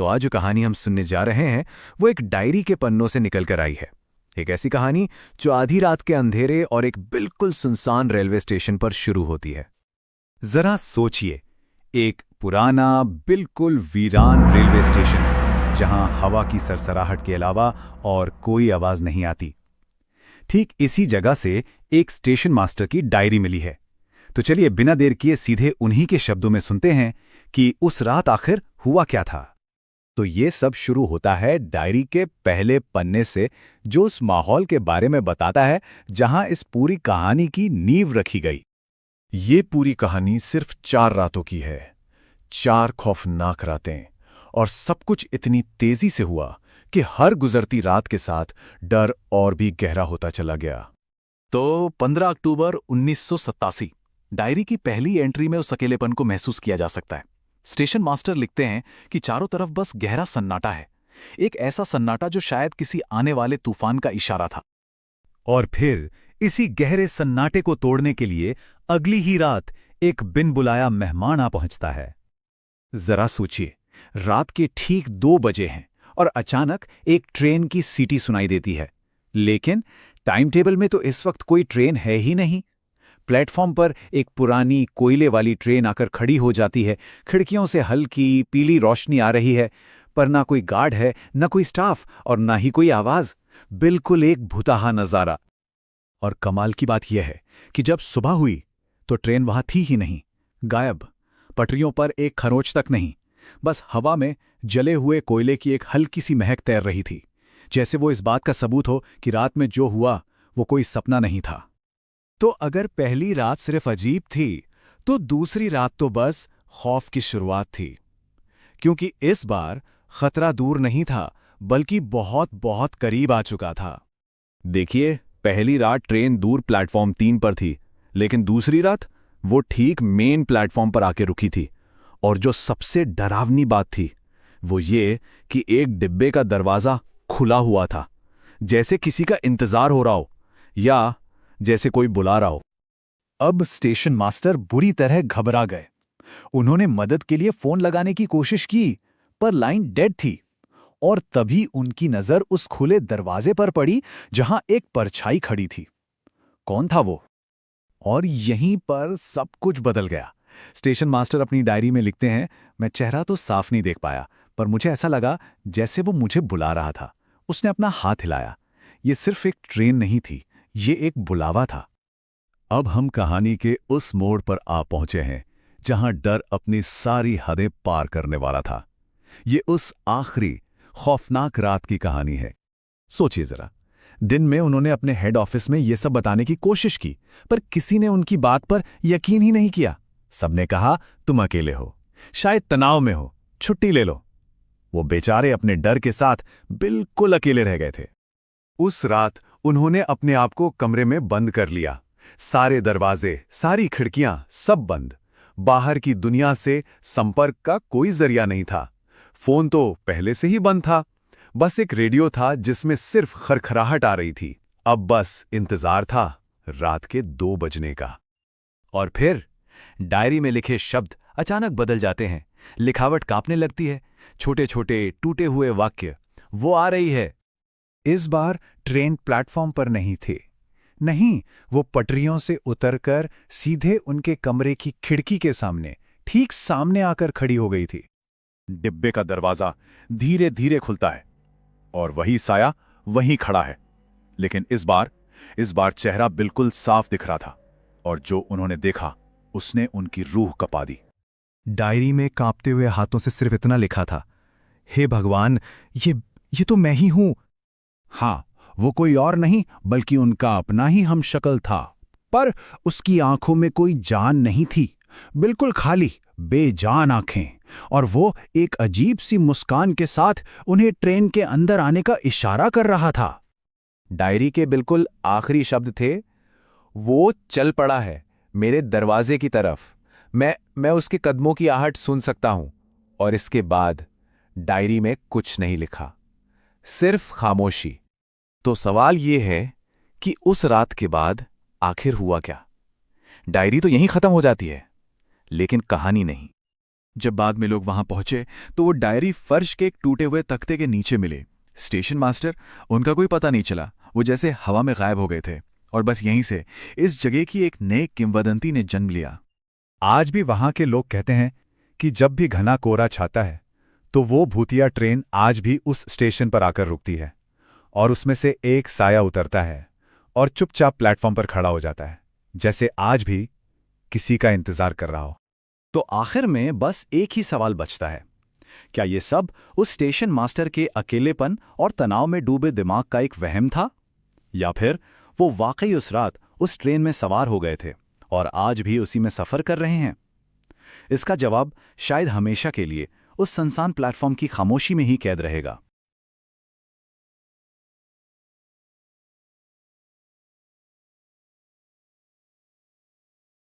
तो आज जो कहानी हम सुनने जा रहे हैं वो एक डायरी के पन्नों से निकल कर आई है। एक ऐसी कहानी जो आधी रात के अंधेरे और एक बिल्कुल सुनसान रेलवे स्टेशन पर शुरू होती है। जरा सोचिए, एक पुराना बिल्कुल वीरान रेलवे स्टेशन जहां हवा की सरसराहट के अलावा और कोई आवाज नहीं आती। ठीक इसी जगह से एक स्टेशन मास्टर की डायरी मिली है। तो चलिए बिना देर किए सीधे उन्हीं के शब्दों में सुनते हैं कि उस रात आखिर हुआ क्या था। तो ये सब शुरू होता है डायरी के पहले पन्ने से, जो उस माहौल के बारे में बताता है जहां इस पूरी कहानी की नींव रखी गई। ये पूरी कहानी सिर्फ 4 रातों की है, 4 खौफनाक रातें, और सब कुछ इतनी तेजी से हुआ कि हर गुजरती रात के साथ डर और भी गहरा होता चला गया। तो 15 अक्टूबर 1987 डायरी की पहली एंट्री में उस अकेलेपन को महसूस किया जा सकता है। स्टेशन मास्टर लिखते हैं कि चारों तरफ बस गहरा सन्नाटा है, एक ऐसा सन्नाटा जो शायद किसी आने वाले तूफान का इशारा था। और फिर इसी गहरे सन्नाटे को तोड़ने के लिए अगली ही रात एक बिन बुलाया मेहमान आ पहुंचता है। जरा सोचिए, रात के ठीक 2 बजे हैं और अचानक एक ट्रेन की सीटी सुनाई देती है। लेकिन टाइम टेबल में तो इस वक्त कोई ट्रेन है ही नहीं। प्लेटफॉर्म पर एक पुरानी कोयले वाली ट्रेन आकर खड़ी हो जाती है। खिड़कियों से हल्की पीली रोशनी आ रही है, पर ना कोई गार्ड है, ना कोई स्टाफ और ना ही कोई आवाज। बिल्कुल एक भुताहा नजारा। और कमाल की बात यह है कि जब सुबह हुई तो ट्रेन वहां थी ही नहीं, गायब। पटरियों पर एक खरोंच तक नहीं, बस हवा में जले हुए कोयले की एक हल्की सी महक तैर रही थी, जैसे वो इस बात का सबूत हो कि रात में जो हुआ वो कोई सपना नहीं था। तो अगर पहली रात सिर्फ अजीब थी, तो दूसरी रात तो बस खौफ की शुरुआत थी, क्योंकि इस बार खतरा दूर नहीं था बल्कि बहुत बहुत करीब आ चुका था। देखिए, पहली रात ट्रेन दूर प्लेटफॉर्म 3 पर थी, लेकिन दूसरी रात वो ठीक मेन प्लेटफॉर्म पर आके रुकी थी। और जो सबसे डरावनी बात थी वो ये कि एक डिब्बे का दरवाजा खुला हुआ था, जैसे किसी का इंतजार हो रहा हो या जैसे कोई बुला रहा हो। अब स्टेशन मास्टर बुरी तरह घबरा गए। उन्होंने मदद के लिए फोन लगाने की कोशिश की, पर लाइन डेड थी। और तभी उनकी नजर उस खुले दरवाजे पर पड़ी जहां एक परछाई खड़ी थी। कौन था वो? और यहीं पर सब कुछ बदल गया। स्टेशन मास्टर अपनी डायरी में लिखते हैं, मैं चेहरा तो साफ नहीं देख पाया, पर मुझे ऐसा लगा जैसे वो मुझे बुला रहा था। उसने अपना हाथ हिलाया। ये सिर्फ एक ट्रेन नहीं थी, ये एक बुलावा था। अब हम कहानी के उस मोड़ पर आ पहुंचे हैं जहां डर अपनी सारी हदें पार करने वाला था। ये उस आखिरी खौफनाक रात की कहानी है। सोचिए जरा, दिन में उन्होंने अपने हेड ऑफिस में ये सब बताने की कोशिश की, पर किसी ने उनकी बात पर यकीन ही नहीं किया। सबने कहा तुम अकेले हो, शायद तनाव में हो, छुट्टी ले लो। वो बेचारे अपने डर के साथ बिल्कुल अकेले रह गए थे। उस रात उन्होंने अपने आप को कमरे में बंद कर लिया। सारे दरवाजे, सारी खिड़कियां, सब बंद। बाहर की दुनिया से संपर्क का कोई जरिया नहीं था। फोन तो पहले से ही बंद था, बस एक रेडियो था जिसमें सिर्फ खरखराहट आ रही थी। अब बस इंतजार था रात के 2 बजने का। और फिर डायरी में लिखे शब्द अचानक बदल जाते हैं। लिखावट कांपने लगती है। छोटे छोटे टूटे हुए वाक्य। वो आ रही है। इस बार ट्रेन प्लेटफॉर्म पर नहीं थी। नहीं, वो पटरियों से उतरकर सीधे उनके कमरे की खिड़की के सामने, ठीक सामने आकर खड़ी हो गई थी। डिब्बे का दरवाजा धीरे धीरे खुलता है और वही साया वहीं खड़ा है। लेकिन इस बार चेहरा बिल्कुल साफ दिख रहा था, और जो उन्होंने देखा उसने उनकी रूह कपा दी। डायरी में कांपते हुए हाथों से सिर्फ इतना लिखा था, हे भगवान, ये तो मैं ही हूं। हाँ, वो कोई और नहीं बल्कि उनका अपना ही हमशक्ल था, पर उसकी आंखों में कोई जान नहीं थी। बिल्कुल खाली, बेजान आंखें, और वो एक अजीब सी मुस्कान के साथ उन्हें ट्रेन के अंदर आने का इशारा कर रहा था। डायरी के बिल्कुल आखिरी शब्द थे, वो चल पड़ा है मेरे दरवाजे की तरफ। मैं उसके कदमों की आहट सुन सकता हूं। और इसके बाद डायरी में कुछ नहीं लिखा, सिर्फ खामोशी। तो सवाल ये है कि उस रात के बाद आखिर हुआ क्या? डायरी तो यहीं खत्म हो जाती है, लेकिन कहानी नहीं। जब बाद में लोग वहां पहुंचे तो वो डायरी फर्श के एक टूटे हुए तख्ते के नीचे मिले। स्टेशन मास्टर, उनका कोई पता नहीं चला, वो जैसे हवा में गायब हो गए थे। और बस यहीं से इस जगह की एक नई किंवदंती ने जन्म लिया। आज भी वहां के लोग कहते हैं कि जब भी घना कोहरा छाता है तो वो भूतिया ट्रेन आज भी उस स्टेशन पर आकर रुकती है और उसमें से एक साया उतरता है और चुपचाप प्लेटफॉर्म पर खड़ा हो जाता है, जैसे आज भी किसी का इंतजार कर रहा हो। तो आखिर में बस एक ही सवाल बचता है, क्या ये सब उस स्टेशन मास्टर के अकेलेपन और तनाव में डूबे दिमाग का एक वहम था, या फिर वो वाकई उस रात उस ट्रेन में सवार हो गए थे और आज भी उसी में सफर कर रहे हैं? इसका जवाब शायद हमेशा के लिए उस सुनसान प्लेटफॉर्म की खामोशी में ही कैद रहेगा।